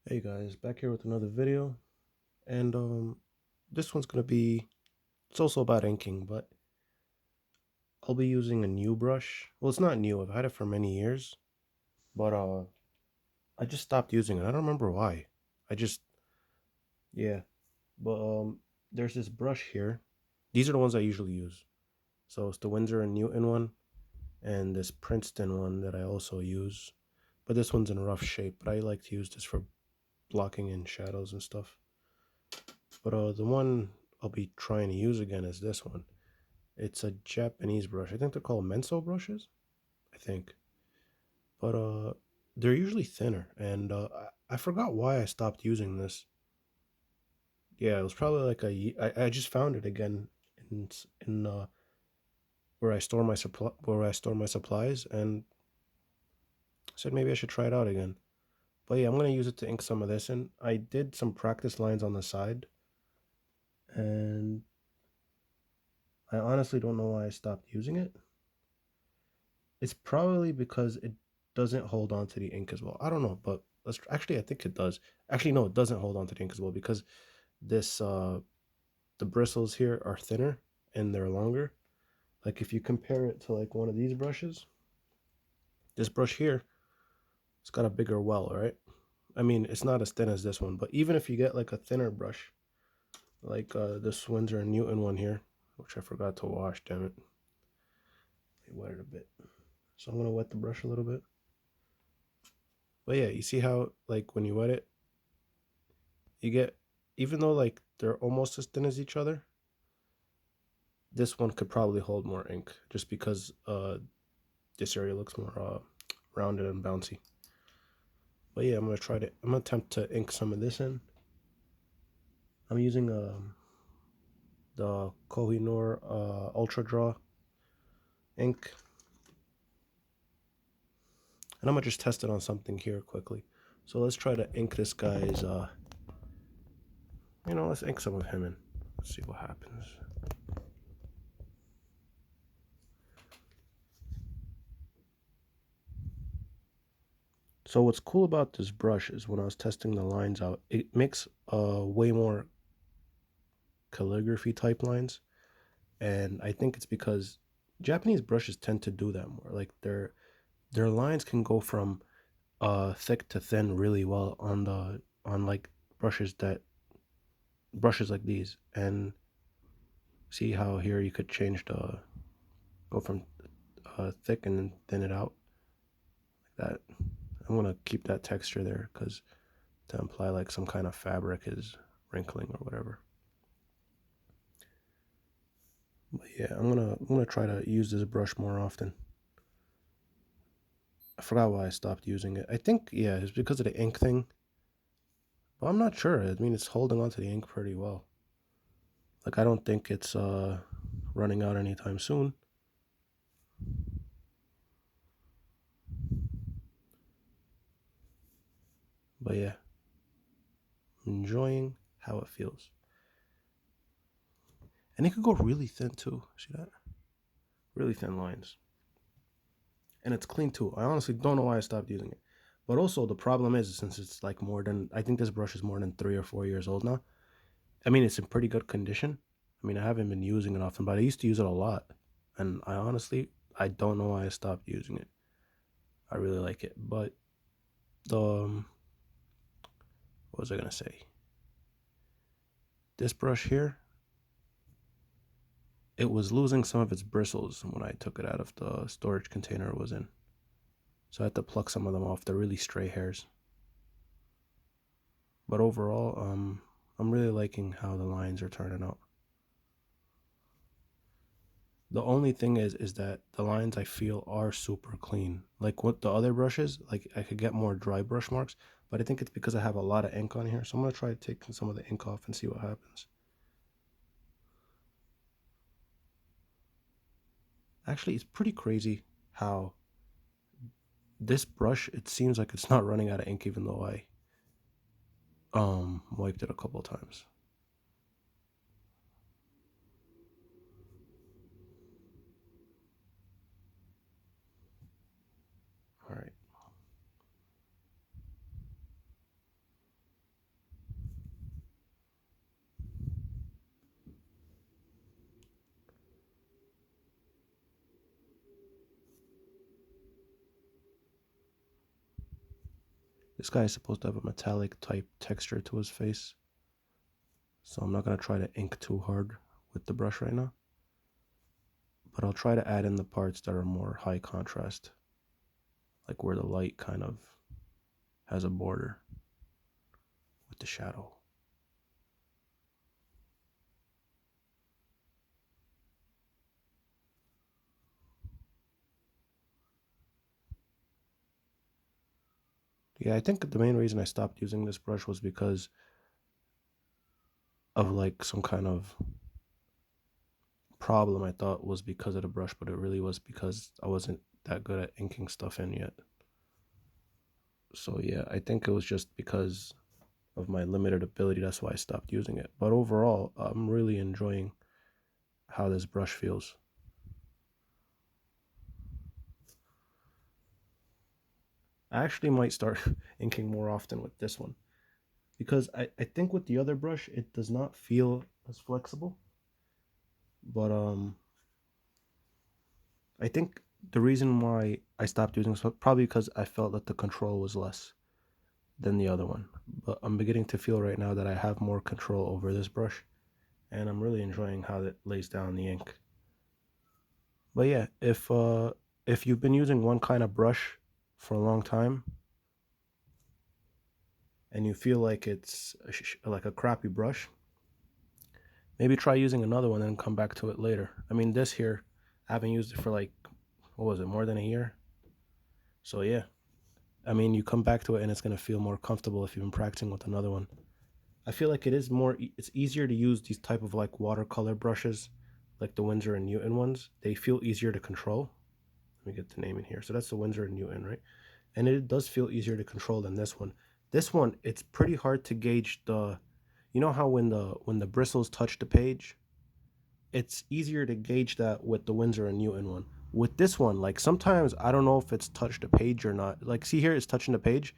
Hey guys, back here with another video, and this one's gonna be, it's also about inking, but I'll be using a new brush. Well, it's not new, I've had it for many years, but I just stopped using it. I don't remember why. I just, yeah, but there's this brush here. These are the ones I usually use. So it's the Winsor and Newton one, and this Princeton one that I also use. But this one's in rough shape, but I like to use this for blocking in shadows and stuff. But the one I'll be trying to use again is this one. It's a Japanese brush. I think they're called Menso brushes. I think, but they're usually thinner, and I forgot why I stopped using this. Yeah, it was probably like I just found it again in where I store my supplies, and I said maybe I should try it out again. But yeah, I'm gonna use it to ink some of this in. I did some practice lines on the side, and I honestly don't know why I stopped using it. It's probably because it doesn't hold on to the ink as well. I don't know, but let's actually I think it does. Actually, no, it doesn't hold on to the ink as well because this the bristles here are thinner and they're longer. Like if you compare it to like one of these brushes, this brush here, it's got a bigger well, right? I mean, it's not as thin as this one, but even if you get like a thinner brush, like this Winsor and Newton one here, which I forgot to wash, damn it. I wet it a bit. So I'm gonna wet the brush a little bit. But yeah, you see how like when you wet it, you get, even though like they're almost as thin as each other, this one could probably hold more ink just because this area looks more rounded and bouncy. But yeah, I'm gonna attempt to ink some of this in. I'm using the Kohinoor Ultra Draw ink, and I'm gonna just test it on something here quickly. So let's try to ink this guy's let's ink some of him in. Let's see what happens. So what's cool about this brush is when I was testing the lines out, it makes way more calligraphy type lines, and I think it's because Japanese brushes tend to do that more. Like their lines can go from thick to thin really well on the on like brushes like these. And see how here you could change the go from thick and then thin it out like that. I'm gonna keep that texture there because to imply like some kind of fabric is wrinkling or whatever. But yeah, I'm gonna try to use this brush more often. I forgot why I stopped using it. I think yeah, it's because of the ink thing. But I'm not sure. I mean, it's holding on to the ink pretty well. Like I don't think it's running out anytime soon. But yeah, I'm enjoying how it feels. And it could go really thin too. See that? Really thin lines. And it's clean too. I honestly don't know why I stopped using it. But also the problem is since it's like more than, I think this brush is more than 3 or 4 years old now. I mean, it's in pretty good condition. I mean, I haven't been using it often, but I used to use it a lot. And I don't know why I stopped using it. I really like it. But the, what was I going to say? This brush here, it was losing some of its bristles when I took it out of the storage container it was in. So I had to pluck some of them off. They're really stray hairs. But overall, I'm really liking how the lines are turning out. The only thing is that the lines I feel are super clean. Like with the other brushes, like I could get more dry brush marks, but I think it's because I have a lot of ink on here. So I'm gonna try taking some of the ink off and see what happens. Actually, it's pretty crazy how this brush, it seems like it's not running out of ink even though I wiped it a couple of times. All right. This guy is supposed to have a metallic type texture to his face. So I'm not going to try to ink too hard with the brush right now. But I'll try to add in the parts that are more high contrast. Like where the light kind of has a border with the shadow. Yeah, I think the main reason I stopped using this brush was because of like some kind of problem I thought was because of the brush, but it really was because I wasn't that good at inking stuff in yet. So yeah, I think it was just because of my limited ability, that's why I stopped using it. But overall, I'm really enjoying how this brush feels. I actually might start inking more often with this one because I think with the other brush it does not feel as flexible. But I think the reason why I stopped using this probably because I felt that the control was less than the other one. But I'm beginning to feel right now that I have more control over this brush, and I'm really enjoying how it lays down the ink. But yeah, if you've been using one kind of brush for a long time and you feel like it's like a crappy brush, maybe try using another one and come back to it later. I mean, this here, I haven't used it for like, what was it, more than a year? So yeah, I mean, you come back to it and it's going to feel more comfortable if you've been practicing with another one. I feel like it's easier to use these type of like watercolor brushes, like the Winsor and Newton ones. They feel easier to control. Let me get the name in here. So that's the Winsor and Newton, right? And it does feel easier to control than this one. This one, it's pretty hard to gauge the, you know how when the bristles touch the page, it's easier to gauge that with the Winsor and Newton one. With this one, like sometimes I don't know if it's touched the page or not. Like see here, it's touching the page,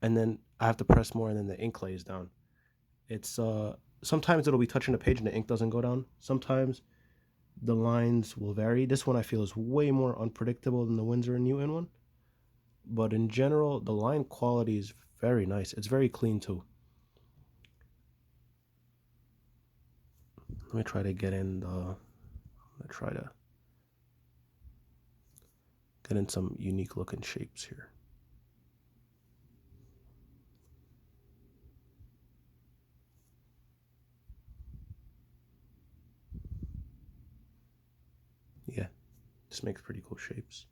and then I have to press more, and then the ink lays down. It's sometimes it'll be touching the page and the ink doesn't go down. Sometimes the lines will vary. This one I feel is way more unpredictable than the Winsor and Newton one. But in general, the line quality is very nice. It's very clean too. Let me try to get in the. Let's try to get in some unique looking shapes here. Yeah, this makes pretty cool shapes.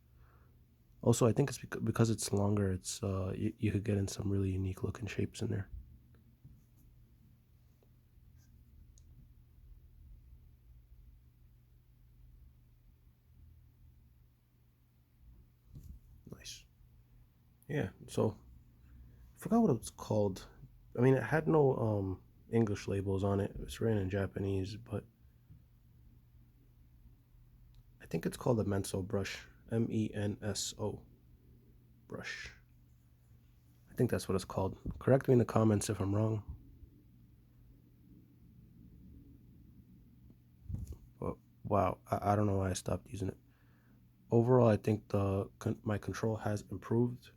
Also, I think it's because it's longer. It's you could get in some really unique looking shapes in there. Nice. Yeah. So I forgot what it's called. I mean, it had no English labels on it. It's written in Japanese, but I think it's called a Menso brush. Menso brush. I think that's what it's called. Correct me in the comments if I'm wrong. But wow, I don't know why I stopped using it. Overall, I think my control has improved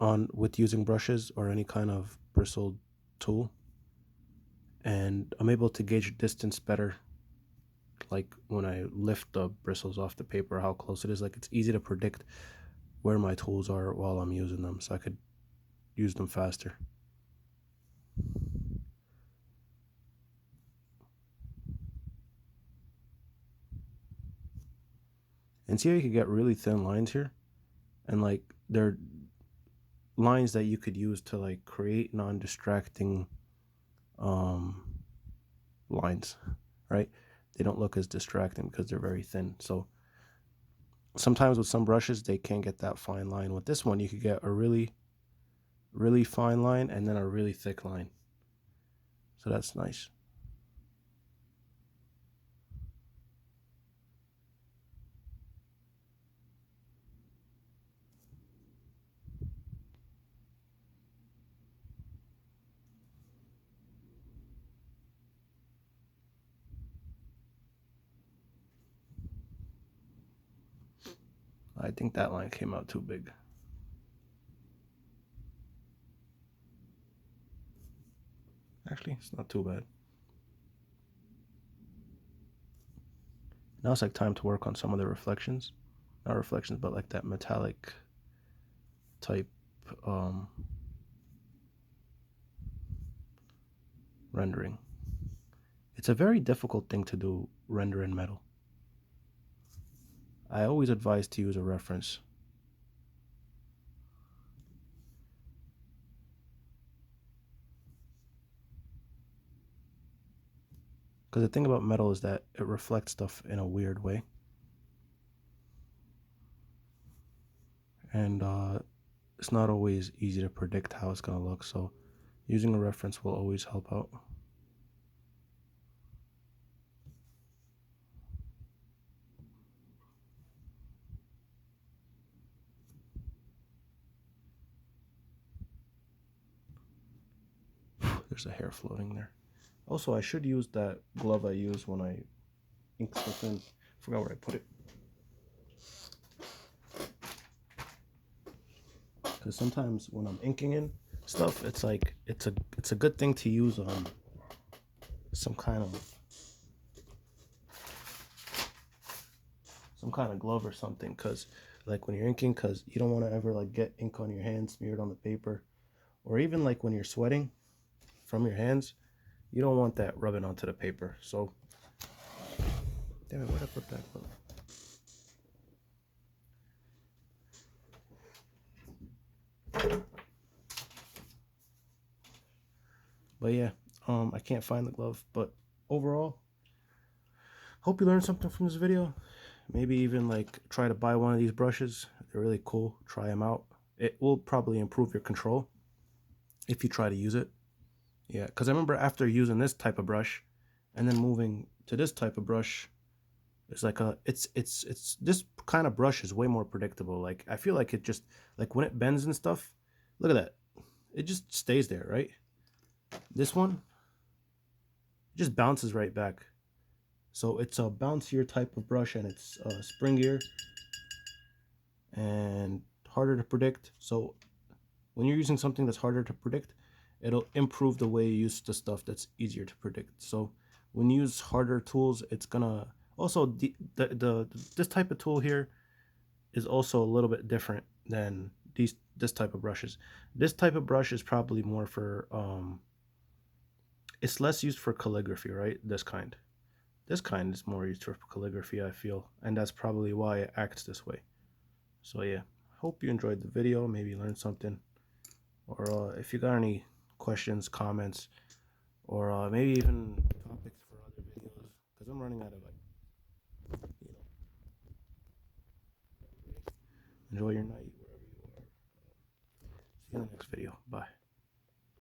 on with using brushes or any kind of bristled tool, and I'm able to gauge distance better. Like when I lift the bristles off the paper, how close it is. Like it's easy to predict where my tools are while I'm using them, so I could use them faster. And see how you could get really thin lines here, and like they're lines that you could use to like create non-distracting um lines, right? They don't look as distracting because they're very thin. So sometimes with some brushes they can't get that fine line. With this one you could get a really fine line and then a really thick line. So that's nice. I think that line came out too big. Actually, it's not too bad. Now it's like time to work on some of the reflections. Not reflections, but like that metallic type rendering. It's a very difficult thing to do, render in metal. I always advise to use a reference. Because the thing about metal is that it reflects stuff in a weird way. And it's not always easy to predict how it's going to look. So using a reference will always help out. There's a hair floating there. Also, I should use that glove I use when I ink stuff in. Forgot where I put it. Because sometimes when I'm inking in stuff, it's like it's a good thing to use some kind of glove or something, because like when you're inking, because you don't want to ever like get ink on your hands smeared on the paper, or even like when you're sweating from your hands, you don't want that rubbing onto the paper. So damn it, where'd I put that glove? But yeah, I can't find the glove. But overall, hope you learned something from this video. Maybe even like try to buy one of these brushes. They're really cool. Try them out. It will probably improve your control if you try to use it. Yeah, because I remember after using this type of brush and then moving to this type of brush, it's like it's this kind of brush is way more predictable. Like I feel like it just, like when it bends and stuff, look at that. It just stays there, right? This one, it just bounces right back. So it's a bouncier type of brush, and it's springier and harder to predict. So when you're using something that's harder to predict, it'll improve the way you use the stuff that's easier to predict. So when you use harder tools, it's gonna also this type of tool here is also a little bit different than this type of brushes. This type of brush is probably more for it's less used for calligraphy, right? This kind is more used for calligraphy, I feel, and that's probably why it acts this way. So yeah, hope you enjoyed the video, maybe learned something, or if you got any questions, comments, or maybe even topics for other videos, because I'm running out of like, you know. Enjoy your night wherever you are. See you in the next video. Bye.